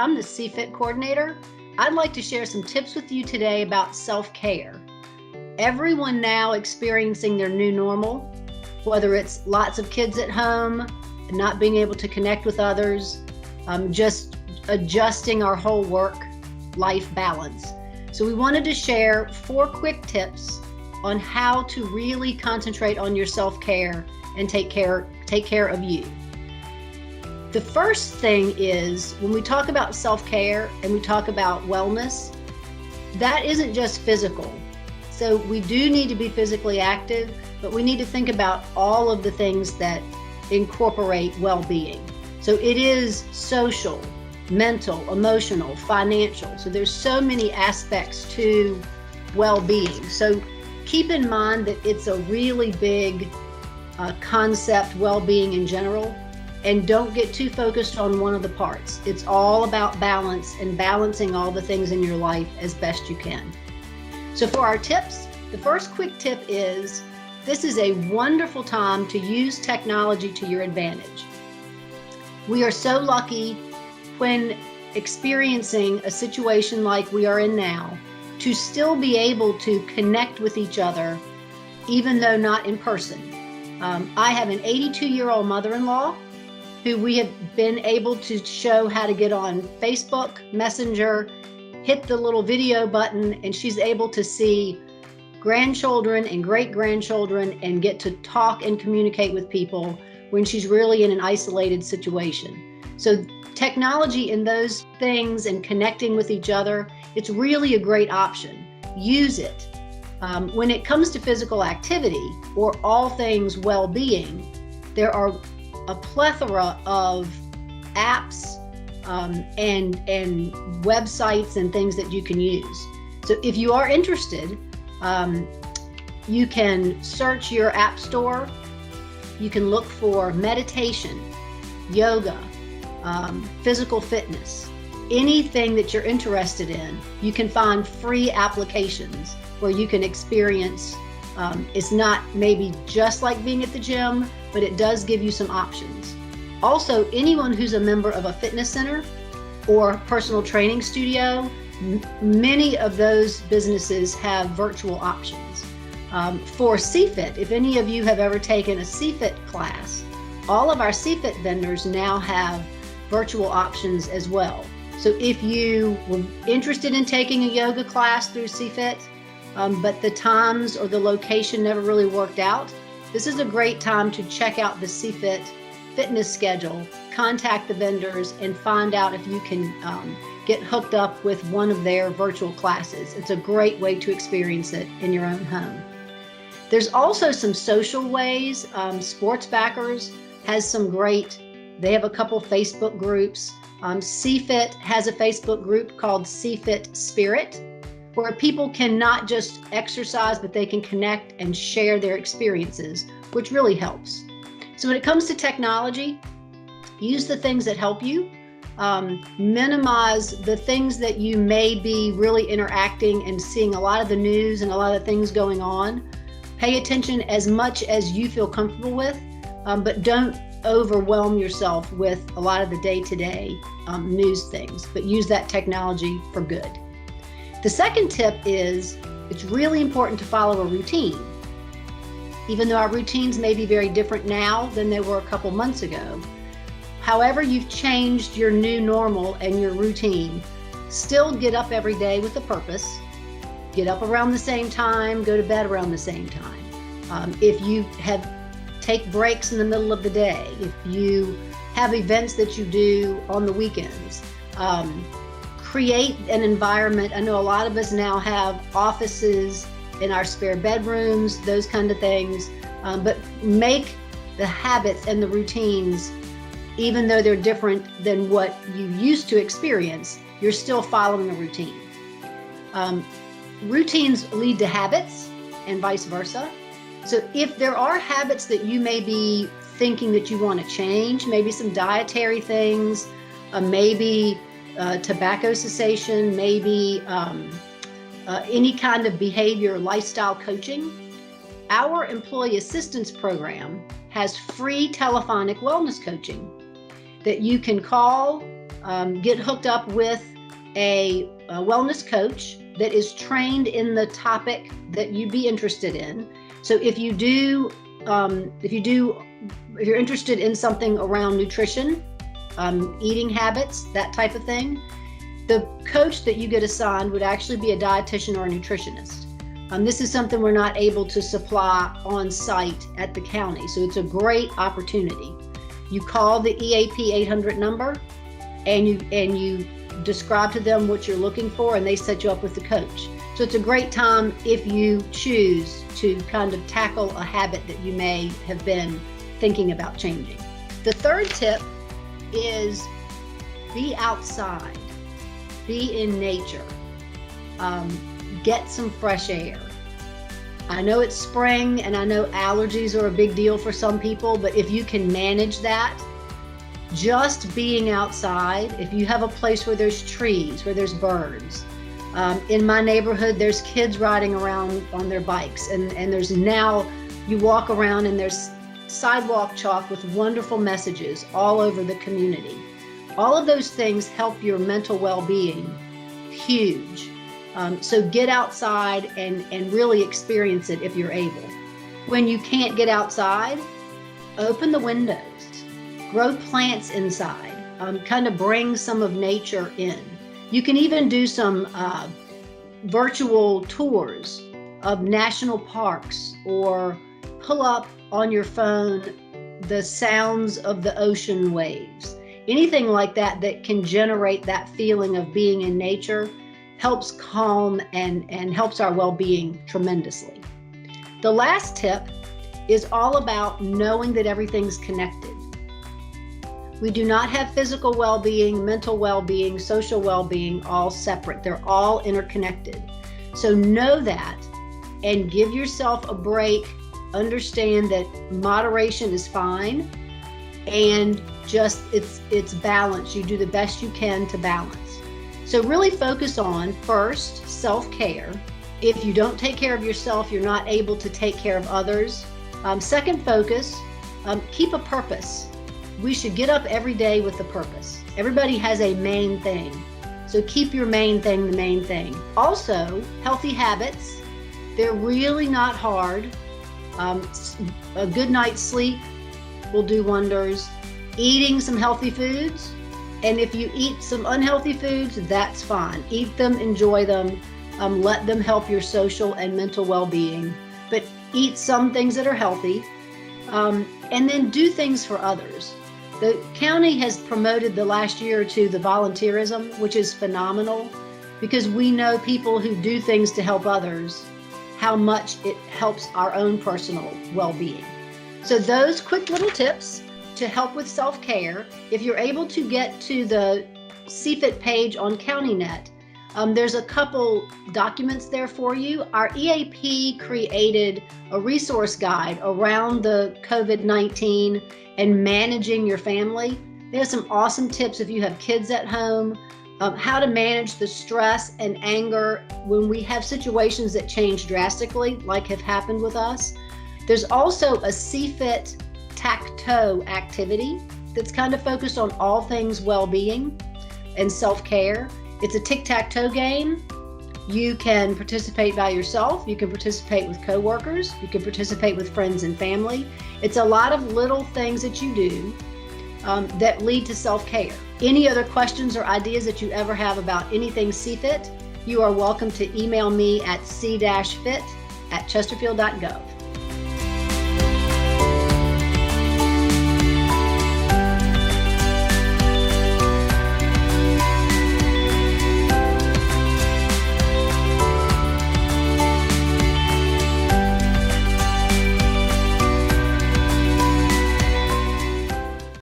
I'm the CFIT coordinator. I'd like to share some tips with you today about self-care. Everyone now experiencing their new normal, whether it's lots of kids at home, not being able to connect with others, just adjusting our whole work-life balance. So we wanted to share 4 quick tips on how to really concentrate on your self-care and take care of you. The first thing is, when we talk about self-care and we talk about wellness, that isn't just physical. So we do need to be physically active, but we need to think about all of the things that incorporate well-being. So it is social, mental, emotional, financial. So there's so many aspects to well-being. So keep in mind that it's a really big concept, well-being in general, and don't get too focused on one of the parts. It's all about balance and balancing all the things in your life as best you can. So for our tips, the first quick tip is, this is a wonderful time to use technology to your advantage. We are so lucky when experiencing a situation like we are in now to still be able to connect with each other, even though not in person. I have an 82-year-old mother-in-law who we have been able to show how to get on Facebook, Messenger, hit the little video button, and she's able to see grandchildren and great-grandchildren and get to talk and communicate with people when she's really in an isolated situation. So technology in those things and connecting with each other, it's really a great option. Use it. When it comes to physical activity or all things well-being, there are a plethora of apps and websites and things that you can use. So if you are interested, you can search your app store. You can look for meditation, yoga, physical fitness, anything that you're interested in. You can find free applications where you can experience. It's not maybe just like being at the gym, but it does give you some options. Also, anyone who's a member of a fitness center or personal training studio, many of those businesses have virtual options. For CFIT, if any of you have ever taken a CFIT class, all of our CFIT vendors now have virtual options as well. So if you were interested in taking a yoga class through CFIT, but the times or the location never really worked out, this is a great time to check out the CFIT fitness schedule, contact the vendors, and find out if you can get hooked up with one of their virtual classes. It's a great way to experience it in your own home. There's also some social ways. Sports Backers has some great, they have a couple Facebook groups. CFIT has a Facebook group called CFIT Spirit, where people can not just exercise, but they can connect and share their experiences, which really helps. So when it comes to technology, use the things that help you. Minimize the things that you may be really interacting and seeing a lot of the news and a lot of things going on. Pay attention as much as you feel comfortable with, but don't overwhelm yourself with a lot of the day-to-day news things, but use that technology for good. The second tip is, it's really important to follow a routine. Even though our routines may be very different now than they were a couple months ago, however you've changed your new normal and your routine, still get up every day with a purpose. Get up around the same time, go to bed around the same time. If you take breaks in the middle of the day, if you have events that you do on the weekends, create an environment. I know a lot of us now have offices in our spare bedrooms, those kind of things, but make the habits and the routines, even though they're different than what you used to experience, you're still following a routine. Routines lead to habits and vice versa. So if there are habits that you may be thinking that you want to change, maybe some dietary things, maybe tobacco cessation, maybe any kind of behavior lifestyle coaching, our employee assistance program has free telephonic wellness coaching that you can call get hooked up with a wellness coach that is trained in the topic that you'd be interested in. So if you're interested in something around nutrition, eating habits, that type of thing, the coach that you get assigned would actually be a dietitian or a nutritionist. This is something we're not able to supply on site at the county, so it's a great opportunity. You call the EAP 800 number and you describe to them what you're looking for, and they set you up with the coach. So it's a great time if you choose to kind of tackle a habit that you may have been thinking about changing. The third tip is be outside, be in nature, get some fresh air. I know it's spring and I know allergies are a big deal for some people, but if you can manage that, just being outside, if you have a place where there's trees, where there's birds. In my neighborhood, there's kids riding around on their bikes, and there's now, you walk around and there's sidewalk chalk with wonderful messages all over the community. All of those things help your mental well-being huge. So get outside and really experience it if you're able. When you can't get outside, open the windows, grow plants inside, kind of bring some of nature in. You can even do some virtual tours of national parks, or pull up on your phone the sounds of the ocean waves. Anything like that that can generate that feeling of being in nature helps calm and helps our well-being tremendously. The last tip is all about knowing that everything's connected. We do not have physical well-being, mental well-being, social well-being all separate. They're all interconnected. So know that and give yourself a break. Understand that moderation is fine, and just it's balance. You do the best you can to balance. So really focus on, first, self-care. If you don't take care of yourself, you're not able to take care of others. Second focus, keep a purpose. We should get up every day with a purpose. Everybody has a main thing. So keep your main thing the main thing. Also, healthy habits. They're really not hard. A good night's sleep will do wonders. Eating some healthy foods. And if you eat some unhealthy foods, that's fine. Eat them, enjoy them, let them help your social and mental well-being. But eat some things that are healthy, and then do things for others. The county has promoted the last year or two the volunteerism, which is phenomenal, because we know people who do things to help others, how much it helps our own personal well-being. So those quick little tips to help with self-care. If you're able to get to the CFIT page on CountyNet, there's a couple documents there for you. Our EAP created a resource guide around the COVID-19 and managing your family. There's some awesome tips if you have kids at home, how to manage the stress and anger when we have situations that change drastically, like have happened with us. There's also a CFIT tic-tac-toe activity that's kind of focused on all things well-being and self-care. It's a tic-tac-toe game. You can participate by yourself. You can participate with coworkers. You can participate with friends and family. It's a lot of little things that you do that lead to self-care. Any other questions or ideas that you ever have about anything CFIT, you are welcome to email me at c-fit@chesterfield.gov.